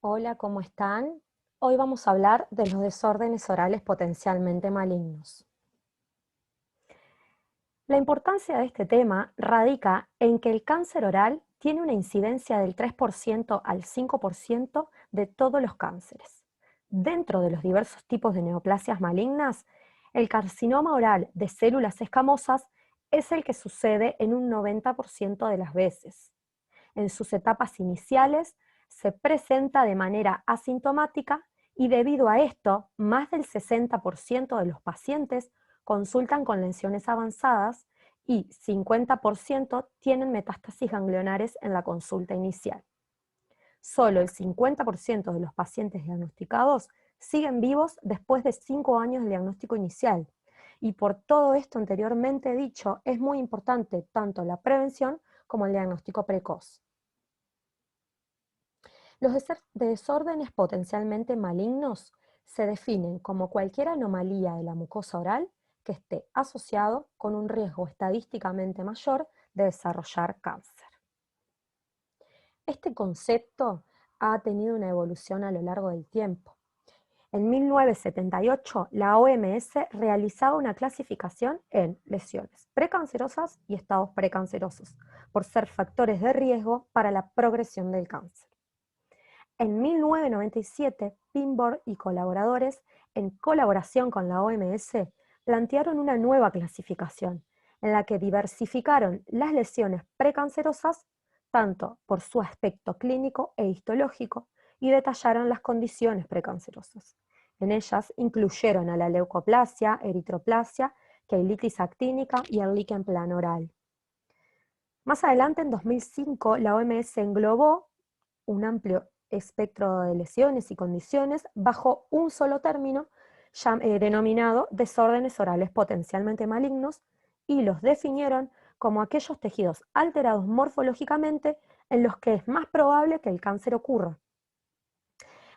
Hola, ¿cómo están? Hoy vamos a hablar de los desórdenes orales potencialmente malignos. La importancia de este tema radica en que el cáncer oral tiene una incidencia del 3% al 5% de todos los cánceres. Dentro de los diversos tipos de neoplasias malignas, el carcinoma oral de células escamosas es el que sucede en un 90% de las veces. En sus etapas iniciales se presenta de manera asintomática y debido a esto, más del 60% de los pacientes consultan con lesiones avanzadas y 50% tienen metástasis ganglionares en la consulta inicial. Solo el 50% de los pacientes diagnosticados siguen vivos después de 5 años del diagnóstico inicial. Y por todo esto anteriormente dicho, es muy importante tanto la prevención como el diagnóstico precoz. Los desórdenes potencialmente malignos se definen como cualquier anomalía de la mucosa oral que esté asociado con un riesgo estadísticamente mayor de desarrollar cáncer. Este concepto ha tenido una evolución a lo largo del tiempo. En 1978, la OMS realizaba una clasificación en lesiones precancerosas y estados precancerosos, por ser factores de riesgo para la progresión del cáncer. En 1997, Pinborg y colaboradores, en colaboración con la OMS, plantearon una nueva clasificación, en la que diversificaron las lesiones precancerosas tanto por su aspecto clínico e histológico y detallaron las condiciones precancerosas. En ellas incluyeron a la leucoplasia, eritroplasia, queilitis actínica y el líquen plano oral. Más adelante, en 2005, la OMS englobó un amplio espectro de lesiones y condiciones bajo un solo término denominado desórdenes orales potencialmente malignos y los definieron como aquellos tejidos alterados morfológicamente en los que es más probable que el cáncer ocurra.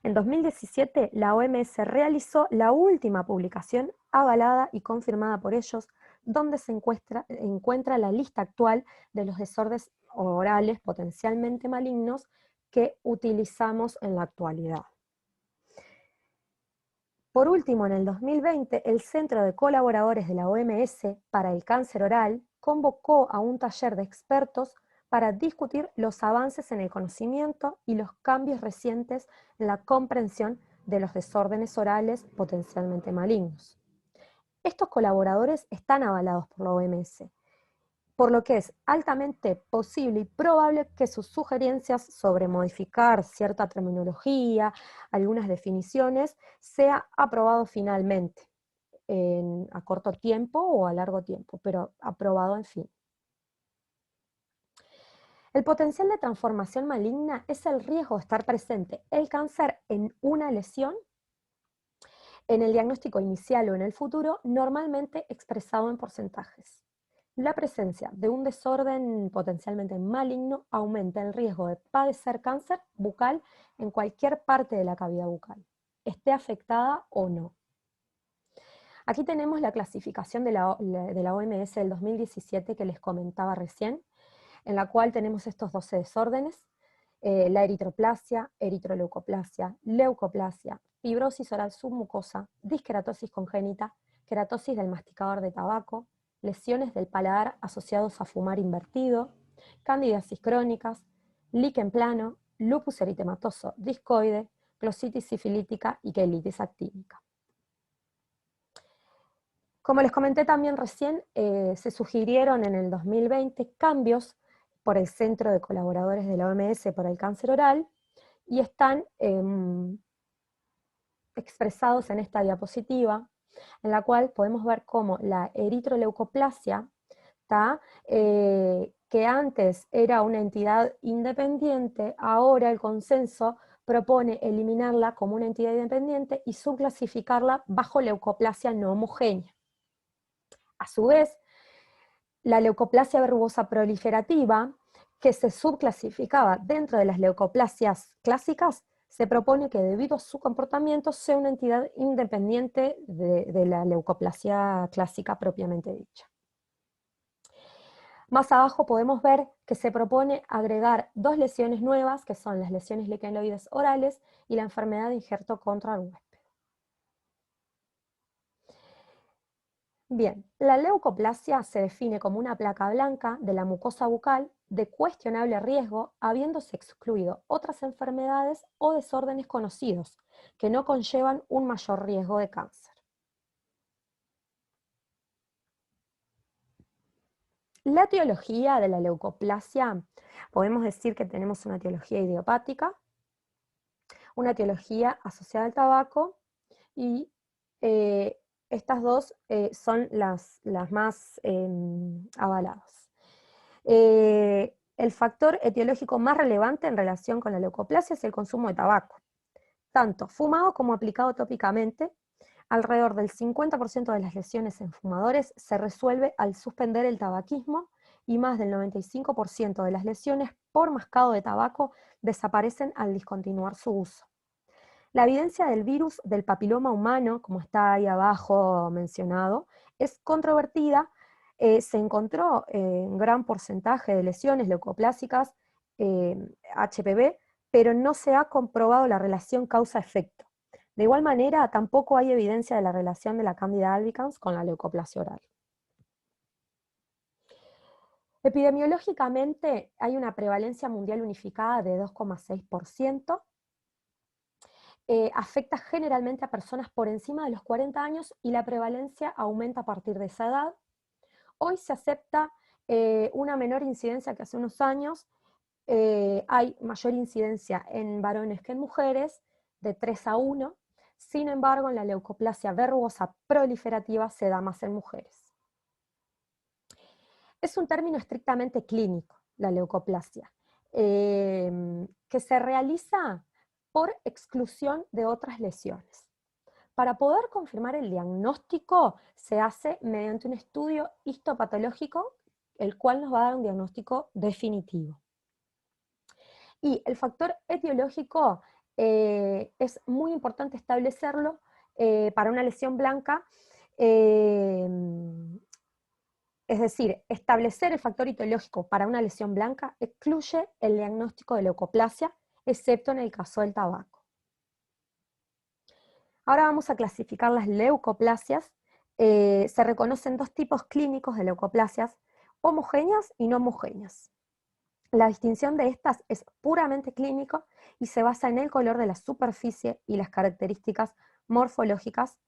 En 2017, la OMS realizó la última publicación avalada y confirmada por ellos, donde se encuentra la lista actual de los desórdenes orales potencialmente malignos que utilizamos en la actualidad. Por último, en el 2020, el Centro de Colaboradores de la OMS para el Cáncer Oral convocó a un taller de expertos para discutir los avances en el conocimiento y los cambios recientes en la comprensión de los desórdenes orales potencialmente malignos. Estos colaboradores están avalados por la OMS, por lo que es altamente posible y probable que sus sugerencias sobre modificar cierta terminología, algunas definiciones, sea aprobado finalmente, a corto tiempo o a largo tiempo, pero aprobado en fin. El potencial de transformación maligna es el riesgo de estar presente el cáncer en una lesión en el diagnóstico inicial o en el futuro, normalmente expresado en porcentajes. La presencia de un desorden potencialmente maligno aumenta el riesgo de padecer cáncer bucal en cualquier parte de la cavidad bucal, esté afectada o no. Aquí tenemos la clasificación de la OMS del 2017 que les comentaba recién, en la cual tenemos estos 12 desórdenes: la eritroplasia, eritroleucoplasia, leucoplasia, fibrosis oral submucosa, disqueratosis congénita, queratosis del masticador de tabaco, lesiones del paladar asociados a fumar invertido, candidiasis crónicas, líquen plano, lupus eritematoso discoide, glositis sifilítica y queilitis actínica. Como les comenté también recién, se sugirieron en el 2020 cambios por el Centro de Colaboradores de la OMS para el Cáncer Oral y están expresados en esta diapositiva, en la cual podemos ver cómo la eritroleucoplasia, que antes era una entidad independiente, ahora el consenso propone eliminarla como una entidad independiente y subclasificarla bajo leucoplasia no homogénea. A su vez, la leucoplasia verrugosa proliferativa, que se subclasificaba dentro de las leucoplasias clásicas, se propone que debido a su comportamiento sea una entidad independiente de la leucoplasia clásica propiamente dicha. Más abajo podemos ver que se propone agregar 2 lesiones nuevas, que son las lesiones liquenoides orales y la enfermedad de injerto contra el huésped. Bien, la leucoplasia se define como una placa blanca de la mucosa bucal de cuestionable riesgo, habiéndose excluido otras enfermedades o desórdenes conocidos que no conllevan un mayor riesgo de cáncer. La etiología de la leucoplasia, podemos decir que tenemos una etiología idiopática, una etiología asociada al tabaco y estas dos son las más avaladas. El factor etiológico más relevante en relación con la leucoplasia es el consumo de tabaco, tanto fumado como aplicado tópicamente. Alrededor del 50% de las lesiones en fumadores se resuelve al suspender el tabaquismo y más del 95% de las lesiones por mascado de tabaco desaparecen al discontinuar su uso. La evidencia del virus del papiloma humano, como está ahí abajo mencionado, es controvertida. Se encontró un gran porcentaje de lesiones leucoplásicas HPV, pero no se ha comprobado la relación causa-efecto. De igual manera, tampoco hay evidencia de la relación de la Candida albicans con la leucoplasia oral. Epidemiológicamente hay una prevalencia mundial unificada de 2,6%. Afecta generalmente a personas por encima de los 40 años y la prevalencia aumenta a partir de esa edad. Hoy se acepta una menor incidencia que hace unos años. Hay mayor incidencia en varones que en mujeres, de 3 a 1. Sin embargo, en la leucoplasia verrugosa proliferativa se da más en mujeres. Es un término estrictamente clínico, la leucoplasia, que se realiza por exclusión de otras lesiones. Para poder confirmar el diagnóstico se hace mediante un estudio histopatológico, el cual nos va a dar un diagnóstico definitivo. Y el factor etiológico es muy importante establecerlo para una lesión blanca, es decir, establecer el factor etiológico para una lesión blanca excluye el diagnóstico de leucoplasia, excepto en el caso del tabaco. Ahora vamos a clasificar las leucoplasias. Se reconocen 2 tipos clínicos de leucoplasias, homogéneas y no homogéneas. La distinción de estas es puramente clínico y se basa en el color de la superficie y las características morfológicas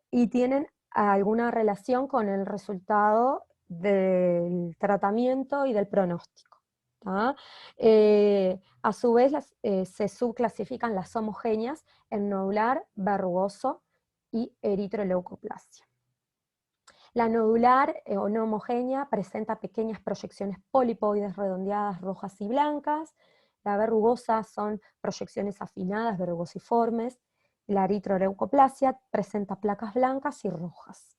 y tienen alguna relación con el resultado del tratamiento y del pronóstico. A su vez se subclasifican las homogéneas en nodular, verrugoso y eritroleucoplasia. La nodular o no homogénea presenta pequeñas proyecciones polipoides redondeadas rojas y blancas. La verrugosa son proyecciones afinadas, verrugosiformes. La eritroleucoplasia presenta placas blancas y rojas.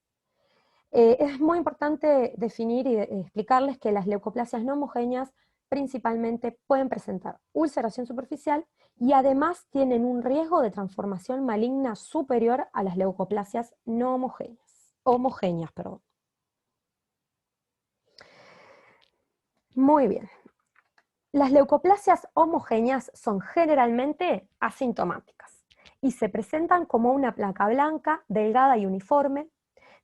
Es muy importante definir y explicarles que las leucoplasias no homogéneas principalmente pueden presentar ulceración superficial y además tienen un riesgo de transformación maligna superior a las leucoplasias no homogéneas. Muy bien. Las leucoplasias homogéneas son generalmente asintomáticas y se presentan como una placa blanca, delgada y uniforme.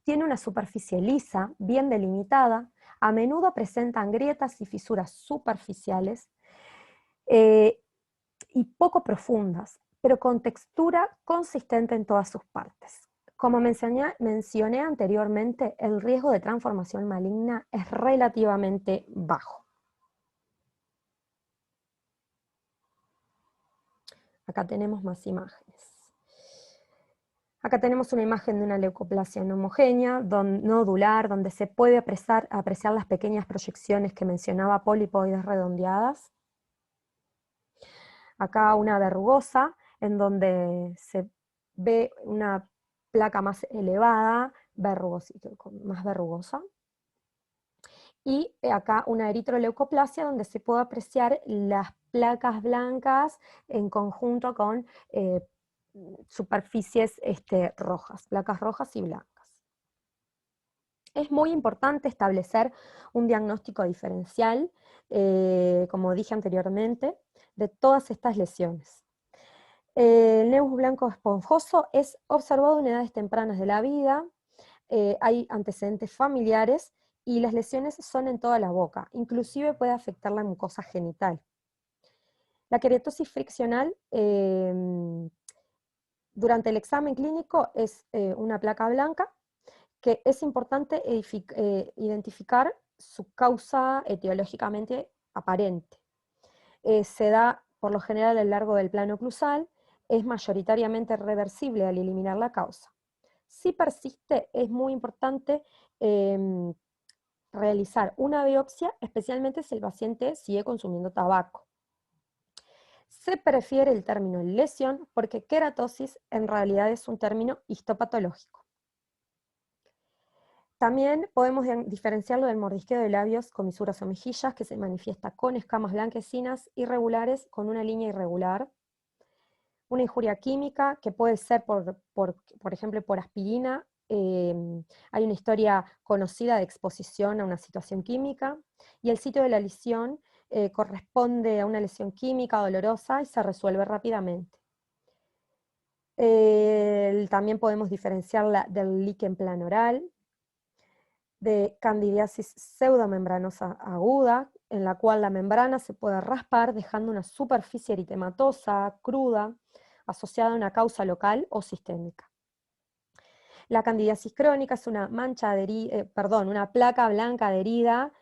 Tiene una superficie lisa, bien delimitada, a menudo presentan grietas y fisuras superficiales y poco profundas, pero con textura consistente en todas sus partes. Como mencioné anteriormente, el riesgo de transformación maligna es relativamente bajo. Acá tenemos más imágenes. Acá tenemos una imagen de una leucoplasia no homogénea, nodular, donde se puede apreciar las pequeñas proyecciones que mencionaba, polipoides redondeadas. Acá una verrugosa, en donde se ve una placa más elevada, más verrugosa. Y acá una eritroleucoplasia, donde se puede apreciar las placas blancas en conjunto con superficies rojas, placas rojas y blancas. Es muy importante establecer un diagnóstico diferencial, como dije anteriormente, de todas estas lesiones. El nevus blanco esponjoso es observado en edades tempranas de la vida, hay antecedentes familiares y las lesiones son en toda la boca, inclusive puede afectar la mucosa genital. La queratosis friccional durante el examen clínico es una placa blanca que es importante identificar su causa etiológicamente aparente. Se da por lo general a lo largo del plano oclusal, es mayoritariamente reversible al eliminar la causa. Si persiste, es muy importante realizar una biopsia, especialmente si el paciente sigue consumiendo tabaco. Se prefiere el término lesión porque queratosis en realidad es un término histopatológico. También podemos diferenciarlo del mordisqueo de labios, comisuras o mejillas, que se manifiesta con escamas blanquecinas irregulares con una línea irregular. Una injuria química, que puede ser, por ejemplo, por aspirina. Hay una historia conocida de exposición a una situación química, y el sitio de la lesión corresponde a una lesión química dolorosa y se resuelve rápidamente. También podemos diferenciarla del líquen planoral, de candidiasis pseudomembranosa aguda, en la cual la membrana se puede raspar dejando una superficie eritematosa, cruda, asociada a una causa local o sistémica. La candidiasis crónica es una una placa blanca adherida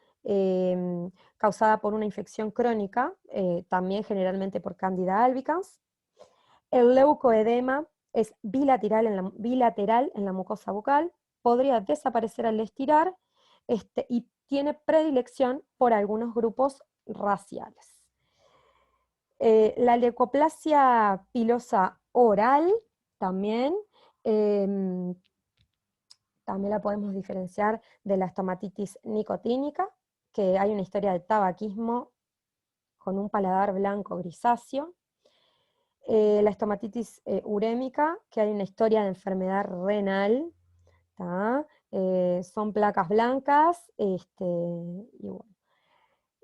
causada por una infección crónica, también generalmente por Candida albicans. El leucoedema es bilateral en la mucosa bucal, podría desaparecer al estirar, y tiene predilección por algunos grupos raciales. La leucoplasia pilosa oral también la podemos diferenciar de la estomatitis nicotínica, que hay una historia de tabaquismo con un paladar blanco grisáceo. La estomatitis urémica, que hay una historia de enfermedad renal, son placas blancas,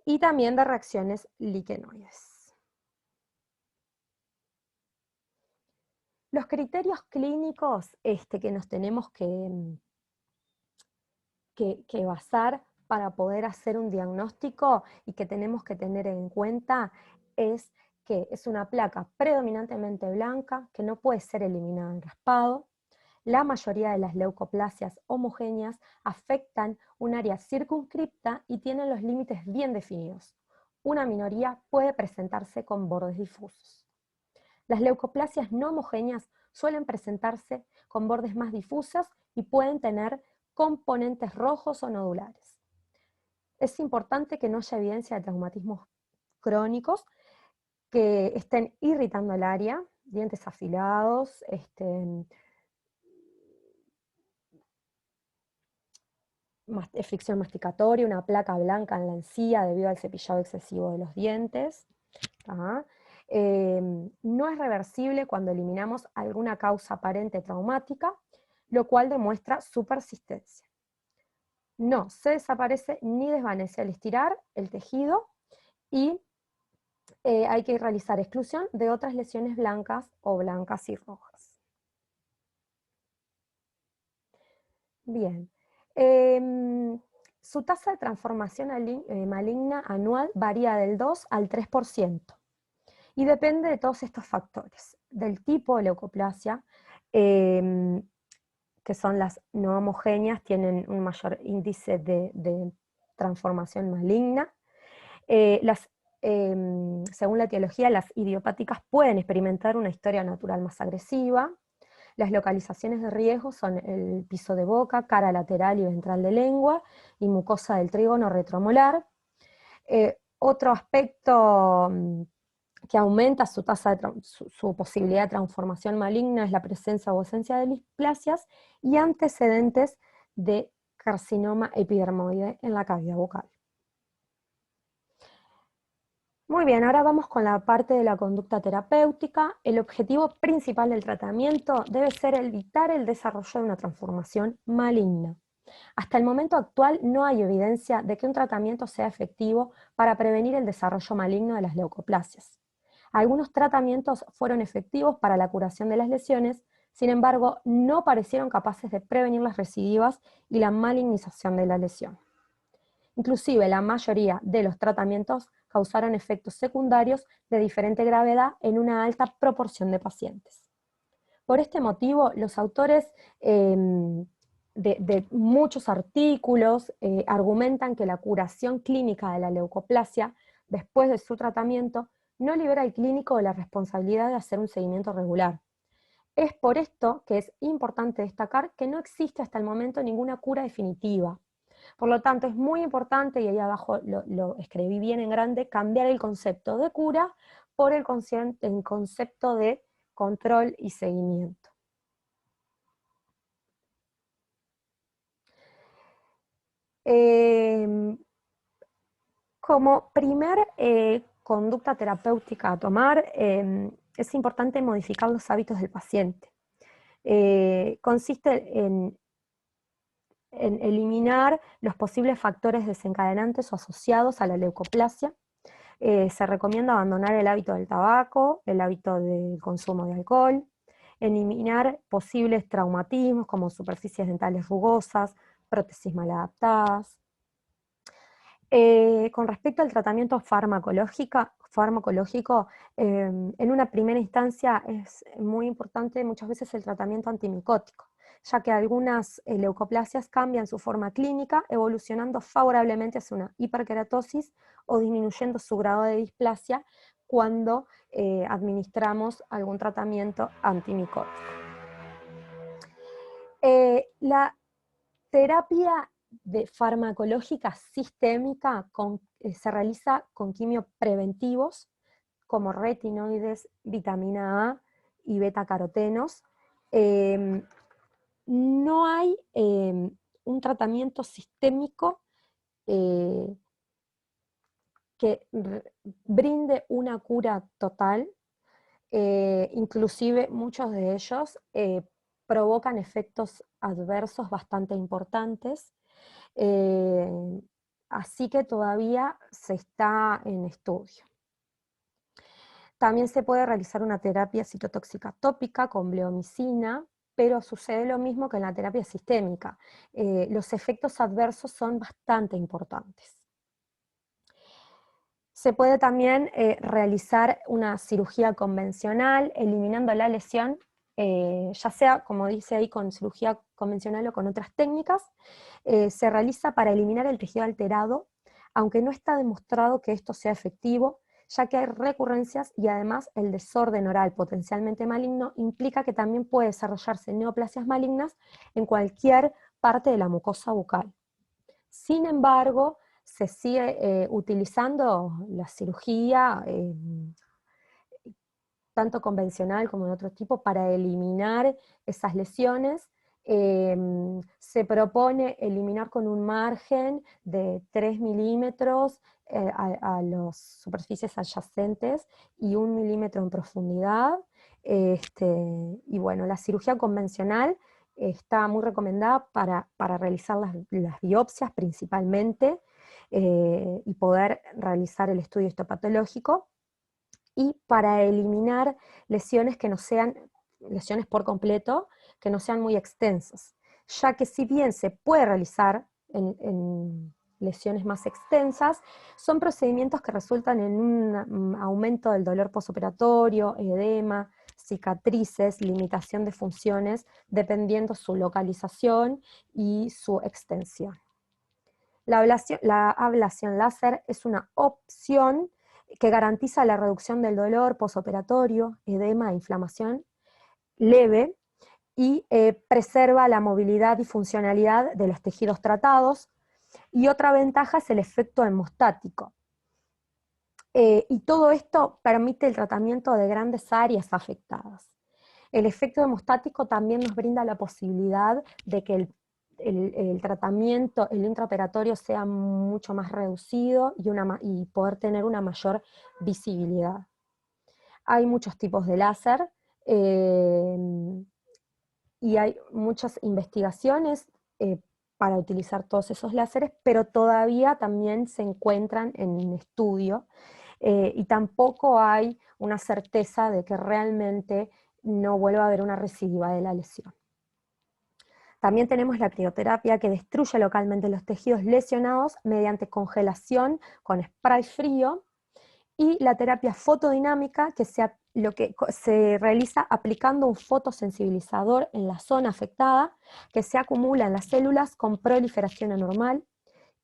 y también de reacciones liquenoides. Los criterios clínicos que nos tenemos que basar para poder hacer un diagnóstico y que tenemos que tener en cuenta es que es una placa predominantemente blanca, que no puede ser eliminada en raspado. La mayoría de las leucoplasias homogéneas afectan un área circunscripta y tienen los límites bien definidos. Una minoría puede presentarse con bordes difusos. Las leucoplasias no homogéneas suelen presentarse con bordes más difusos y pueden tener componentes rojos o nodulares. Es importante que no haya evidencia de traumatismos crónicos que estén irritando el área, dientes afilados, fricción masticatoria, una placa blanca en la encía debido al cepillado excesivo de los dientes. No es reversible cuando eliminamos alguna causa aparente traumática, lo cual demuestra su persistencia. No se desaparece ni desvanece al estirar el tejido, y hay que realizar exclusión de otras lesiones blancas o blancas y rojas. Bien. Su tasa de transformación maligna anual varía del 2 al 3%. Y depende de todos estos factores, del tipo de leucoplasia, que son las no homogéneas, tienen un mayor índice de transformación maligna. Según la etiología, las idiopáticas pueden experimentar una historia natural más agresiva. Las localizaciones de riesgo son el piso de boca, cara lateral y ventral de lengua, y mucosa del trígono retromolar. Otro aspecto que aumenta su su posibilidad de transformación maligna es la presencia o ausencia de displasias y antecedentes de carcinoma epidermoide en la cavidad bucal. Muy bien, ahora vamos con la parte de la conducta terapéutica. El objetivo principal del tratamiento debe ser evitar el desarrollo de una transformación maligna. Hasta el momento actual no hay evidencia de que un tratamiento sea efectivo para prevenir el desarrollo maligno de las leucoplasias. Algunos tratamientos fueron efectivos para la curación de las lesiones, sin embargo, no parecieron capaces de prevenir las recidivas y la malignización de la lesión. Inclusive, la mayoría de los tratamientos causaron efectos secundarios de diferente gravedad en una alta proporción de pacientes. Por este motivo, los autores de muchos artículos argumentan que la curación clínica de la leucoplasia después de su tratamiento no libera al clínico de la responsabilidad de hacer un seguimiento regular. Es por esto que es importante destacar que no existe hasta el momento ninguna cura definitiva. Por lo tanto, es muy importante, y ahí abajo lo escribí bien en grande, cambiar el concepto de cura por el concepto de control y seguimiento. Como primer conducta terapéutica a tomar, es importante modificar los hábitos del paciente. Consiste en eliminar los posibles factores desencadenantes o asociados a la leucoplasia. Se recomienda abandonar el hábito del tabaco, el hábito del consumo de alcohol, eliminar posibles traumatismos como superficies dentales rugosas, prótesis mal adaptadas. Con respecto al tratamiento farmacológico, en una primera instancia es muy importante muchas veces el tratamiento antimicótico, ya que algunas leucoplasias cambian su forma clínica, evolucionando favorablemente hacia una hiperkeratosis o disminuyendo su grado de displasia cuando administramos algún tratamiento antimicótico. La terapia farmacológica sistémica se realiza con quimiopreventivos como retinoides, vitamina A y betacarotenos. No hay un tratamiento sistémico que brinde una cura total. Inclusive muchos de ellos provocan efectos adversos bastante importantes, así que todavía se está en estudio. También se puede realizar una terapia citotóxica tópica con bleomicina, pero sucede lo mismo que en la terapia sistémica. Los efectos adversos son bastante importantes. Se puede también realizar una cirugía convencional, eliminando la lesión, ya sea, como dice ahí, con cirugía convencional o con otras técnicas. Se realiza para eliminar el tejido alterado, aunque no está demostrado que esto sea efectivo, ya que hay recurrencias y además el desorden oral potencialmente maligno implica que también puede desarrollarse neoplasias malignas en cualquier parte de la mucosa bucal. Sin embargo, se sigue utilizando la cirugía, tanto convencional como de otro tipo, para eliminar esas lesiones. Se propone eliminar con un margen de 3 milímetros a las superficies adyacentes y 1 milímetro en profundidad. Y bueno, la cirugía convencional está muy recomendada para realizar las biopsias principalmente y poder realizar el estudio histopatológico, y para eliminar lesiones que no sean lesiones por completo, que no sean muy extensas, ya que si bien se puede realizar en lesiones más extensas, son procedimientos que resultan en un aumento del dolor postoperatorio, edema, cicatrices, limitación de funciones, dependiendo su localización y su extensión. La ablación láser es una opción que garantiza la reducción del dolor postoperatorio, edema e inflamación leve, y preserva la movilidad y funcionalidad de los tejidos tratados. Y otra ventaja es el efecto hemostático. Y todo esto permite el tratamiento de grandes áreas afectadas. El efecto hemostático también nos brinda la posibilidad de que el tratamiento, el intraoperatorio sea mucho más reducido y poder tener una mayor visibilidad. Hay muchos tipos de láser y hay muchas investigaciones para utilizar todos esos láseres, pero todavía también se encuentran en estudio y tampoco hay una certeza de que realmente no vuelva a haber una recidiva de la lesión. También tenemos la crioterapia, que destruye localmente los tejidos lesionados mediante congelación con spray frío, y la terapia fotodinámica, que se realiza aplicando un fotosensibilizador en la zona afectada, que se acumula en las células con proliferación anormal,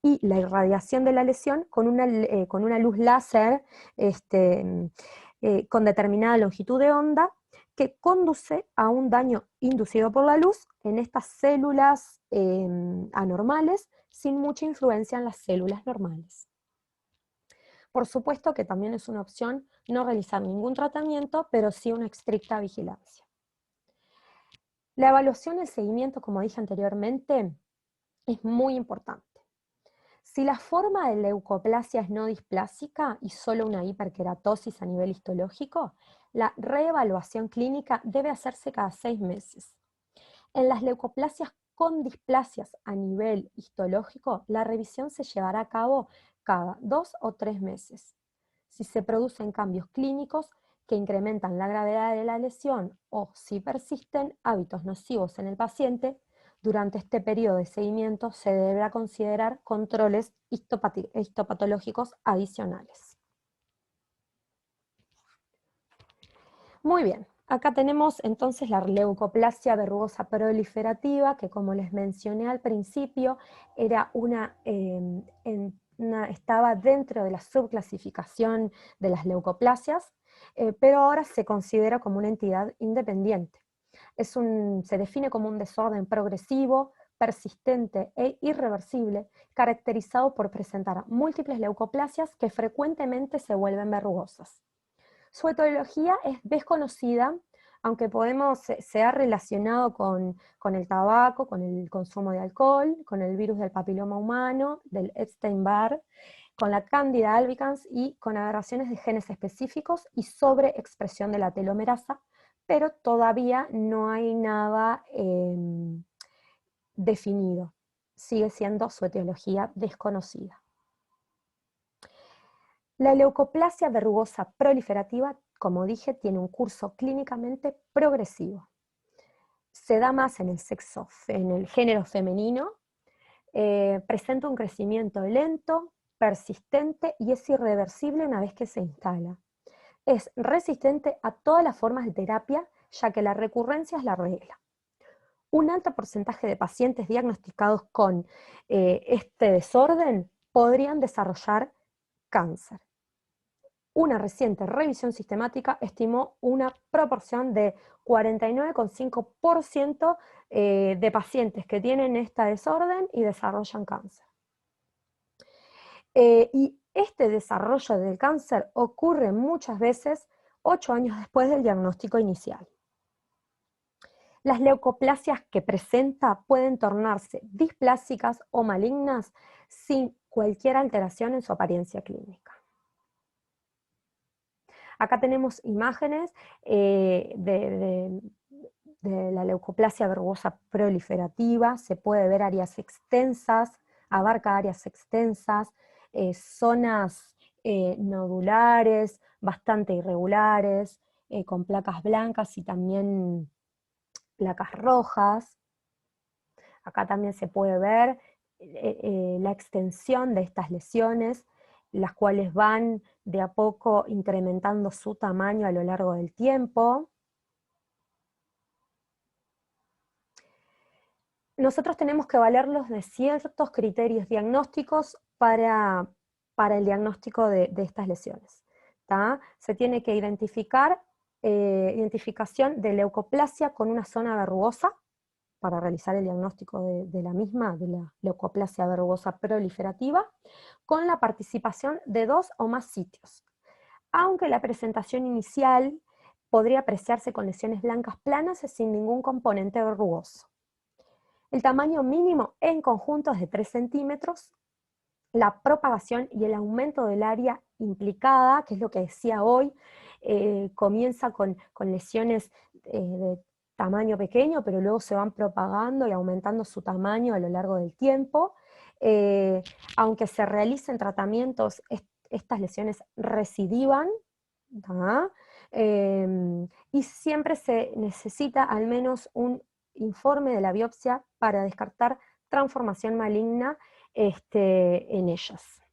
y la irradiación de la lesión con una luz láser con determinada longitud de onda, que conduce a un daño inducido por la luz en estas células anormales, sin mucha influencia en las células normales. Por supuesto que también es una opción no realizar ningún tratamiento, pero sí una estricta vigilancia. La evaluación y el seguimiento, como dije anteriormente, es muy importante. Si la forma de leucoplasia es no displásica y solo una hiperkeratosis a nivel histológico, la reevaluación clínica debe hacerse cada 6 meses. En las leucoplasias con displasias a nivel histológico, la revisión se llevará a cabo cada 2 o 3 meses. Si se producen cambios clínicos que incrementan la gravedad de la lesión o si persisten hábitos nocivos en el paciente, durante este periodo de seguimiento se deberá considerar controles histopatológicos adicionales. Muy bien, acá tenemos entonces la leucoplasia verrugosa proliferativa, que como les mencioné al principio, era estaba dentro de la subclasificación de las leucoplasias, pero ahora se considera como una entidad independiente. Se define como un desorden progresivo, persistente e irreversible, caracterizado por presentar múltiples leucoplasias que frecuentemente se vuelven verrugosas. Su etiología es desconocida, aunque se ha relacionado con el tabaco, con el consumo de alcohol, con el virus del papiloma humano, del Epstein-Barr, con la Candida albicans y con aberraciones de genes específicos y sobreexpresión de la telomerasa, pero todavía no hay nada definido. Sigue siendo su etiología desconocida. La leucoplasia verrugosa proliferativa, como dije, tiene un curso clínicamente progresivo. Se da más en el género femenino, presenta un crecimiento lento, persistente y es irreversible una vez que se instala. Es resistente a todas las formas de terapia, ya que la recurrencia es la regla. Un alto porcentaje de pacientes diagnosticados con este desorden podrían desarrollar cáncer. Una reciente revisión sistemática estimó una proporción de 49,5% de pacientes que tienen este desorden y desarrollan cáncer. Y este desarrollo del cáncer ocurre muchas veces 8 años después del diagnóstico inicial. Las leucoplasias que presenta pueden tornarse displásicas o malignas sin cualquier alteración en su apariencia clínica. Acá tenemos imágenes de la leucoplasia verrugosa proliferativa. Se puede ver áreas extensas, abarca áreas extensas, zonas nodulares, bastante irregulares, con placas blancas y también placas rojas. Acá también se puede ver la extensión de estas lesiones, las cuales van de a poco incrementando su tamaño a lo largo del tiempo. Nosotros tenemos que valerlos de ciertos criterios diagnósticos para el diagnóstico de estas lesiones. Se tiene que identificación de leucoplasia con una zona verrugosa, para realizar el diagnóstico de la leucoplasia verrugosa proliferativa, con la participación de 2 o más sitios. Aunque la presentación inicial podría apreciarse con lesiones blancas planas sin ningún componente verrugoso. El tamaño mínimo en conjunto es de 3 centímetros. La propagación y el aumento del área implicada, que es lo que decía hoy, comienza con lesiones de tamaño pequeño, pero luego se van propagando y aumentando su tamaño a lo largo del tiempo. Aunque se realicen tratamientos, estas lesiones recidivan, ¿tá? Y siempre se necesita al menos un informe de la biopsia para descartar transformación maligna en ellas.